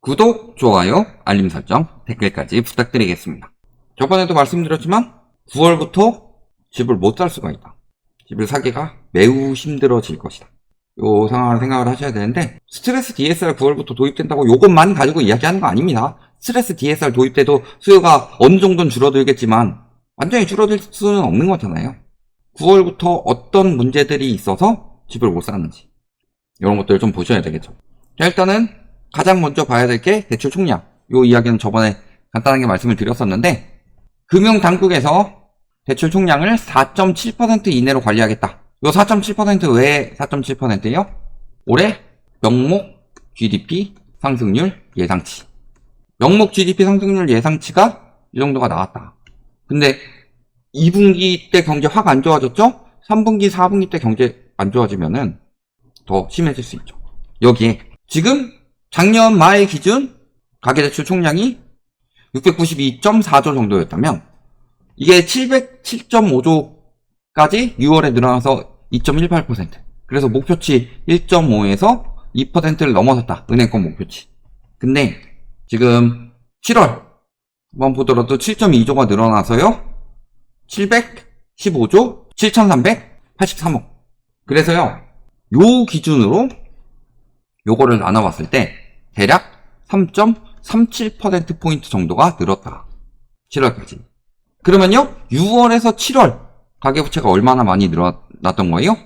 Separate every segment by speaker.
Speaker 1: 구독, 좋아요, 알림 설정, 댓글까지 부탁드리겠습니다. 저번에도 말씀드렸지만 9월부터 집을 못 살 수가 있다. 집을 사기가 매우 힘들어질 것이다. 요 상황을 생각을 하셔야 되는데, 스트레스 DSR 9월부터 도입된다고 요것만 가지고 이야기하는 거 아닙니다. 스트레스 DSR 도입돼도 수요가 어느 정도는 줄어들겠지만 완전히 줄어들 수는 없는 거잖아요. 9월부터 어떤 문제들이 있어서 집을 못 사는지 이런 것들을 좀 보셔야 되겠죠. 자, 일단은 가장 먼저 봐야 될 게 대출 총량. 요 이야기는 저번에 간단하게 말씀을 드렸었는데, 금융당국에서 대출 총량을 4.7% 이내로 관리하겠다. 요 4.7% 왜 4.7%예요? 올해 명목 GDP 상승률 예상치. 명목 GDP 상승률 예상치가 이 정도가 나왔다. 근데 2분기 때 경제 확 안 좋아졌죠? 3분기, 4분기 때 경제 안 좋아지면은 더 심해질 수 있죠. 여기에 지금 작년 말 기준 가계대출 총량이 692.4조 정도였다면 이게 707.5조까지 6월에 늘어나서 2.18%. 그래서 목표치 1.5에서 2%를 넘어섰다. 은행권 목표치. 근데 지금 7월 한번 보더라도 7.2조가 늘어나서요. 715조 7,383억. 그래서요. 요 기준으로 요거를 나눠봤을 때 대략 3.37%포인트 정도가 늘었다. 7월까지. 그러면요, 6월에서 7월 가계부채가 얼마나 많이 늘어났던 거예요?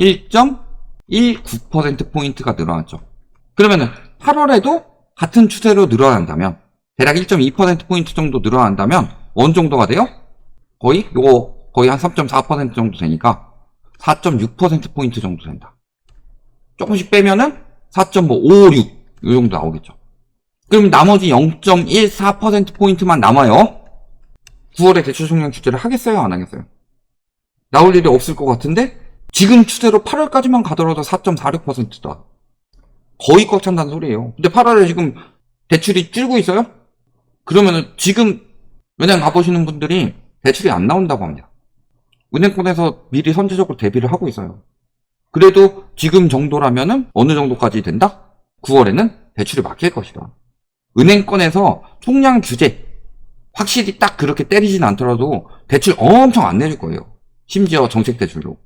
Speaker 1: 1.19%포인트가 늘어났죠. 그러면은 8월에도 같은 추세로 늘어난다면, 대략 1.2%포인트 정도 늘어난다면 어느 정도가 돼요? 거의 한 3.4% 정도 되니까 4.6%포인트 정도 된다. 조금씩 빼면은 4.56 이 정도 나오겠죠. 그럼 나머지 0.14%포인트만 남아요. 9월에 대출 총량 규제를 하겠어요? 안 하겠어요? 나올 일이 없을 것 같은데 지금 추세로 8월까지만 가더라도 4.46%다. 거의 꽉 찬다는 소리예요. 근데 8월에 지금 대출이 줄고 있어요? 그러면은 지금 은행 가보시는 분들이 대출이 안 나온다고 합니다. 은행권에서 미리 선제적으로 대비를 하고 있어요. 그래도 지금 정도라면은 어느 정도까지 된다? 9월에는 대출이 막힐 것이다. 은행권에서 총량 규제 확실히 딱 그렇게 때리진 않더라도 대출 엄청 안 내줄 거예요. 심지어 정책 대출로.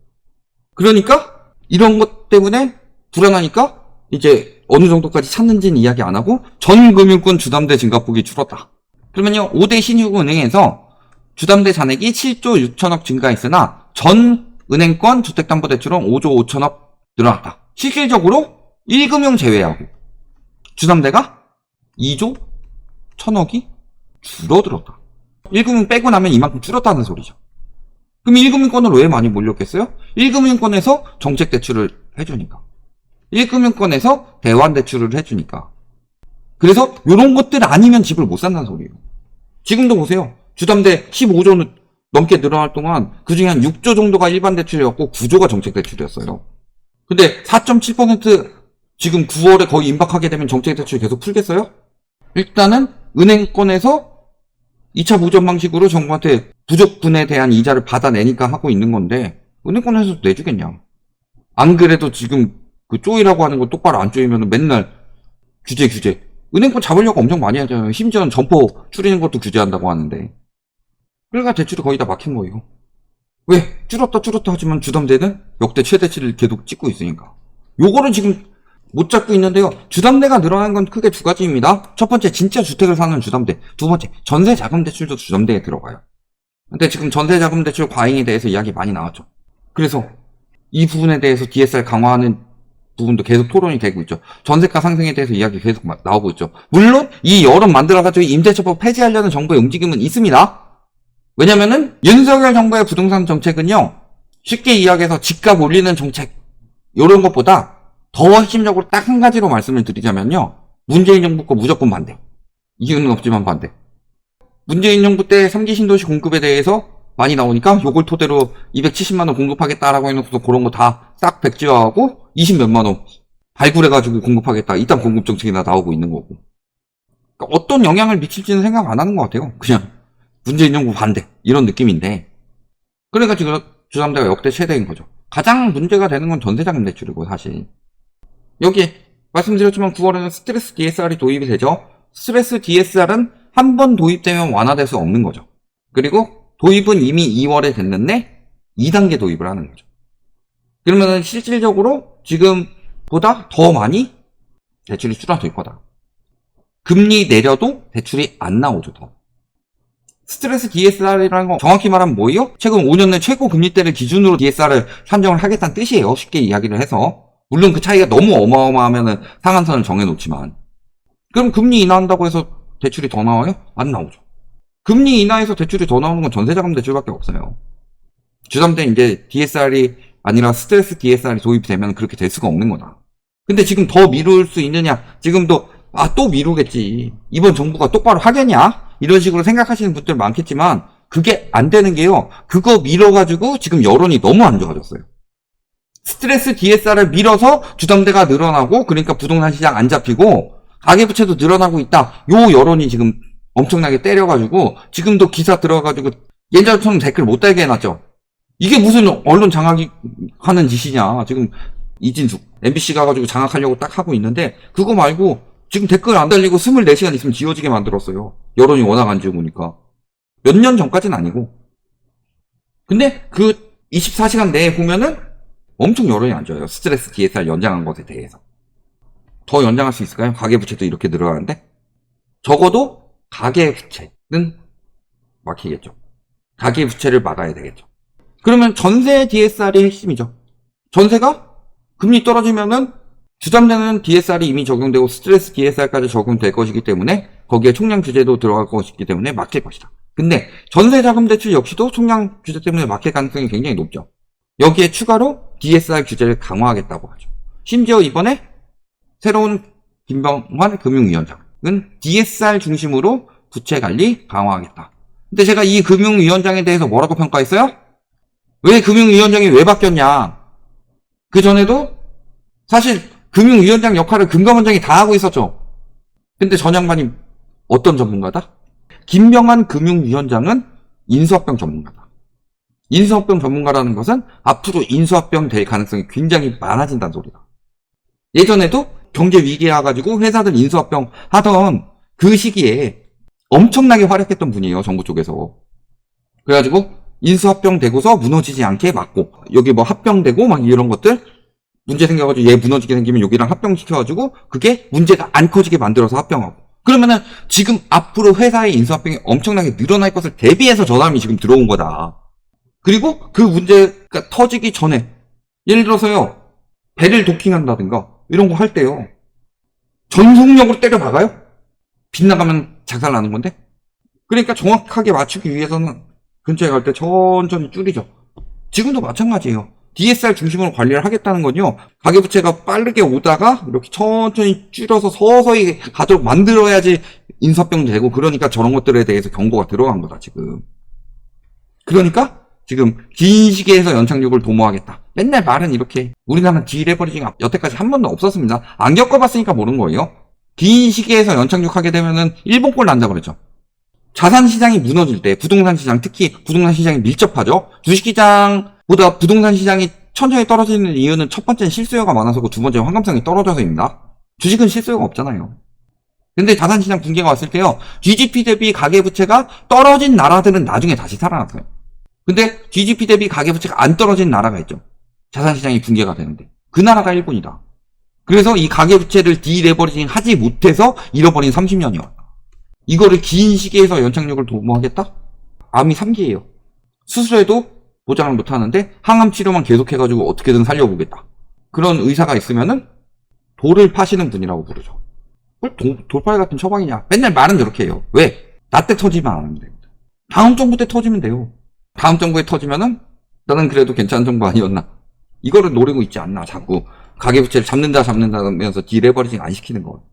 Speaker 1: 그러니까 이런 것 때문에 불안하니까 이제 어느 정도까지 찾는지는 이야기 안 하고 전 금융권 주담대 증가폭이 줄었다. 그러면요, 5대 신유은행에서 주담대 잔액이 7조 6천억 증가했으나 전 은행권 주택담보대출은 5조 5천억 늘어났다. 실질적으로 1금융 제외하고 주담대가 2조 1천억이 줄어들었다. 1금융 빼고 나면 이만큼 줄었다는 소리죠. 그럼 1금융권으로 왜 많이 몰렸겠어요? 1금융권에서 정책대출을 해주니까. 1금융권에서 대환대출을 해주니까. 그래서 이런 것들 아니면 집을 못 산다는 소리예요. 지금도 보세요. 주담대 15조 넘게 늘어날 동안 그중에 한 6조 정도가 일반 대출이었고 9조가 정책 대출이었어요. 근데 4.7% 지금 9월에 거의 임박하게 되면 정책 대출 계속 풀겠어요? 일단은 은행권에서 2차 보전 방식으로 정부한테 부족분에 대한 이자를 받아내니까 하고 있는 건데 은행권에서도 내주겠냐? 안 그래도 지금 그 쪼이라고 하는 거 똑바로 안 쪼이면 맨날 규제. 은행권 잡으려고 엄청 많이 하잖아요. 심지어는 점포 줄이는 것도 규제한다고 하는데. 그러니까 대출이 거의 다 막힌 거예요. 왜? 줄었다 하지만 주담대는 역대 최대치를 계속 찍고 있으니까. 요거를 지금 못 잡고 있는데요. 주담대가 늘어난 건 크게 두 가지입니다. 첫 번째, 진짜 주택을 사는 주담대. 두 번째, 전세자금대출도 주담대에 들어가요. 근데 지금 전세자금대출 과잉에 대해서 이야기 많이 나왔죠. 그래서 이 부분에 대해서 DSR 강화하는 부분도 계속 토론이 되고 있죠. 전세가 상승에 대해서 이야기 계속 나오고 있죠. 물론 이 여름 만들어가지고 임대차법 폐지하려는 정부의 움직임은 있습니다. 왜냐면은 윤석열 정부의 부동산 정책은요, 쉽게 이야기해서 집값 올리는 정책 이런 것보다 더 핵심적으로 딱 한 가지로 말씀을 드리자면요, 문재인 정부 거 무조건 반대. 이유는 없지만 반대. 문재인 정부 때 3기 신도시 공급에 대해서 많이 나오니까 요걸 토대로 270만 원 공급하겠다라고 해놓고서 그런 거 다 싹 백지화하고 20몇만 원 발굴해가지고 공급하겠다. 이딴 공급 정책이나 나오고 있는 거고. 그러니까 어떤 영향을 미칠지는 생각 안 하는 것 같아요. 그냥 문재인 정부 반대 이런 느낌인데, 그러니까 지금 주담대가 역대 최대인 거죠. 가장 문제가 되는 건 전세자금 대출이고, 사실 여기에 말씀드렸지만 9월에는 스트레스 DSR이 도입이 되죠. 스트레스 DSR은 한 번 도입되면 완화될 수 없는 거죠. 그리고 도입은 이미 2월에 됐는데 2단계 도입을 하는 거죠. 그러면 실질적으로 지금보다 더 많이 대출이 줄어들 거다. 금리 내려도 대출이 안 나오죠, 더. 스트레스 DSR이라는 건 정확히 말하면 뭐예요? 최근 5년 내 최고 금리대를 기준으로 DSR을 산정을 하겠다는 뜻이에요. 쉽게 이야기를 해서. 물론 그 차이가 너무 어마어마하면 상한선을 정해놓지만. 그럼 금리 인하한다고 해서 대출이 더 나와요? 안 나오죠. 금리 인하해서 대출이 더 나오는 건 전세자금 대출밖에 없어요. 주3 때 이제 DSR이 아니라 스트레스 DSR이 도입이 되면 그렇게 될 수가 없는 거다. 근데 지금 더 미룰 수 있느냐? 지금도 또 미루겠지. 이번 정부가 똑바로 하겠냐? 이런 식으로 생각하시는 분들 많겠지만 그게 안 되는 게요. 그거 밀어가지고 지금 여론이 너무 안 좋아졌어요. 스트레스 DSR을 밀어서 주담대가 늘어나고 그러니까 부동산 시장 안 잡히고 가계부채도 늘어나고 있다. 요 여론이 지금 엄청나게 때려가지고 지금도 기사 들어가지고 예전처럼 댓글 못 달게 해놨죠. 이게 무슨 언론 장악하는 짓이냐. 지금 이진숙 MBC 가가지고 장악하려고 딱 하고 있는데 그거 말고 지금 댓글 안 달리고 24시간 있으면 지워지게 만들었어요. 여론이 워낙 안 좋으니까. 몇 년 전까지는 아니고. 근데 그 24시간 내에 보면은 엄청 여론이 안 좋아요. 스트레스 DSR 연장한 것에 대해서. 더 연장할 수 있을까요? 가계부채도 이렇게 늘어나는데? 적어도 가계부채는 막히겠죠. 가계부채를 막아야 되겠죠. 그러면 전세 DSR이 핵심이죠. 전세가 금리 떨어지면은 주담대는 DSR이 이미 적용되고 스트레스 DSR까지 적용될 것이기 때문에 거기에 총량 규제도 들어갈 것이기 때문에 막힐 것이다. 근데 전세자금 대출 역시도 총량 규제 때문에 막힐 가능성이 굉장히 높죠. 여기에 추가로 DSR 규제를 강화하겠다고 하죠. 심지어 이번에 새로운 김병환 금융위원장은 DSR 중심으로 부채관리 강화하겠다. 근데 제가 이 금융위원장에 대해서 뭐라고 평가했어요? 왜 금융위원장이 왜 바뀌었냐? 그 전에도 사실 금융위원장 역할을 금감원장이 다 하고 있었죠. 근데 전 양반이 어떤 전문가다? 김병환 금융위원장은 인수합병 전문가다. 인수합병 전문가라는 것은 앞으로 인수합병 될 가능성이 굉장히 많아진다는 소리다. 예전에도 경제 위기에 와가지고 회사들 인수합병 하던 그 시기에 엄청나게 활약했던 분이에요. 정부 쪽에서. 그래가지고 인수합병 되고서 무너지지 않게 막고 여기 뭐 합병되고 막 이런 것들 문제 생겨가지고 얘 무너지게 생기면 여기랑 합병시켜가지고 그게 문제가 안 커지게 만들어서 합병하고. 그러면은 지금 앞으로 회사의 인수합병이 엄청나게 늘어날 것을 대비해서 저 사람이 지금 들어온 거다. 그리고 그 문제가 터지기 전에 예를 들어서요. 배를 도킹한다든가 이런 거 할 때요. 전속력으로 때려 박아요? 빗나가면 작살나는 건데? 그러니까 정확하게 맞추기 위해서는 근처에 갈 때 천천히 줄이죠. 지금도 마찬가지예요. DSR 중심으로 관리를 하겠다는 건요. 가계부채가 빠르게 오다가 이렇게 천천히 줄여서 서서히 가도록 만들어야지 인수합병 되고 그러니까 저런 것들에 대해서 경고가 들어간 거다 지금. 그러니까 지금 긴 시기에서 연착륙을 도모하겠다. 맨날 말은 이렇게 우리나라는 디레버리징 여태까지 한 번도 없었습니다. 안 겪어봤으니까 모르는 거예요. 긴 시기에서 연착륙하게 되면은 일본꼴 난다 그랬죠. 자산시장이 무너질 때 부동산 시장 특히 부동산 시장이 밀접하죠. 주식시장보다 부동산 시장이 천천히 떨어지는 이유는 첫 번째는 실수요가 많아서고 두 번째는 환감성이 떨어져서입니다. 주식은 실수요가 없잖아요. 근데 자산시장 붕괴가 왔을 때요. GDP 대비 가계부채가 떨어진 나라들은 나중에 다시 살아났어요. 근데 GDP 대비 가계부채가 안 떨어진 나라가 있죠. 자산시장이 붕괴가 되는데. 그 나라가 일본이다. 그래서 이 가계부채를 디레버리징 하지 못해서 잃어버린 30년이요. 이거를 긴 시기에서 연착륙을 도모하겠다? 암이 3기예요. 수술해도 보장을 못하는데 항암 치료만 계속해가지고 어떻게든 살려보겠다. 그런 의사가 있으면은 돌을 파시는 분이라고 부르죠. 돌팔 같은 처방이냐? 맨날 말은 저렇게 해요. 왜? 나 때 터지면 안 하면 됩니다. 다음 정부 때 터지면 돼요. 다음 정부에 터지면은 나는 그래도 괜찮은 정부 아니었나? 이거를 노리고 있지 않나? 자꾸 가계부채를 잡는다면서 디레버리징 안 시키는 거.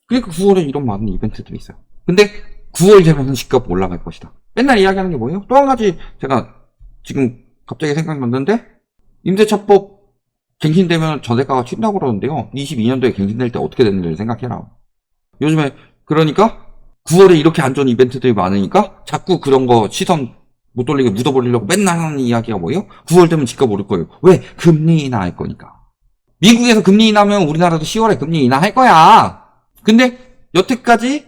Speaker 1: 그러니까 9월에 이런 많은 이벤트들이 있어요. 근데 9월 되면은 집값 올라갈 것이다. 맨날 이야기하는 게 뭐예요? 또 한 가지 제가 지금 갑자기 생각났는데 임대차법 갱신되면 전세가가 튄다고 그러는데요. 22년도에 갱신될 때 어떻게 됐는지 생각해라. 요즘에 그러니까 9월에 이렇게 안 좋은 이벤트들이 많으니까 자꾸 그런 거 시선 못 돌리게 묻어버리려고 맨날 하는 이야기가 뭐예요? 9월 되면 집값 오를 거예요. 왜? 금리 인하할 거니까. 미국에서 금리 인하하면 우리나라도 10월에 금리 인하할 거야. 근데 여태까지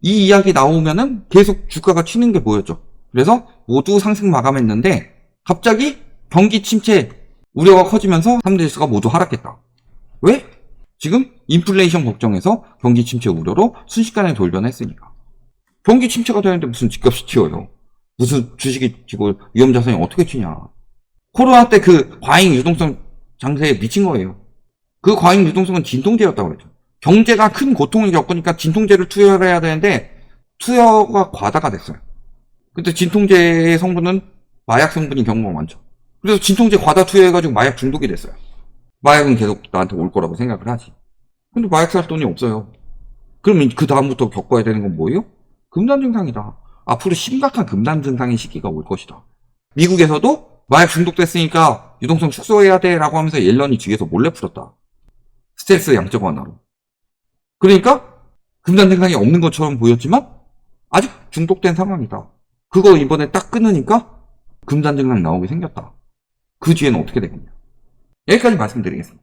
Speaker 1: 이 이야기 나오면은 계속 주가가 튀는 게 보였죠. 그래서 모두 상승 마감했는데 갑자기 경기 침체 우려가 커지면서 3대 지수가 모두 하락했다. 왜? 지금 인플레이션 걱정해서 경기 침체 우려로 순식간에 돌변했으니까. 경기 침체가 되는데 무슨 집값이 튀어요. 무슨 주식이 튀고 위험자산이 어떻게 튀냐. 코로나 때 그 과잉 유동성 장세에 미친 거예요. 그 과잉 유동성은 진통제였다고 그랬죠. 경제가 큰 고통을 겪으니까 진통제를 투여를 해야 되는데 투여가 과다가 됐어요. 근데 진통제의 성분은 마약 성분인 경우가 많죠. 그래서 진통제 과다 투여해가지고 마약 중독이 됐어요. 마약은 계속 나한테 올 거라고 생각을 하지. 근데 마약 살 돈이 없어요. 그러면 그 다음부터 겪어야 되는 건 뭐예요? 금단 증상이다. 앞으로 심각한 금단 증상의 시기가 올 것이다. 미국에서도 마약 중독됐으니까 유동성 축소해야 돼 라고 하면서 옐런이 뒤에서 몰래 풀었다. 스트레스 양적 완화로. 그러니까 금단 증상이 없는 것처럼 보였지만 아직 중독된 상황이다. 그거 이번에 딱 끊으니까 금단 증상 나오게 생겼다. 그 뒤에는 어떻게 되겠냐. 여기까지 말씀드리겠습니다.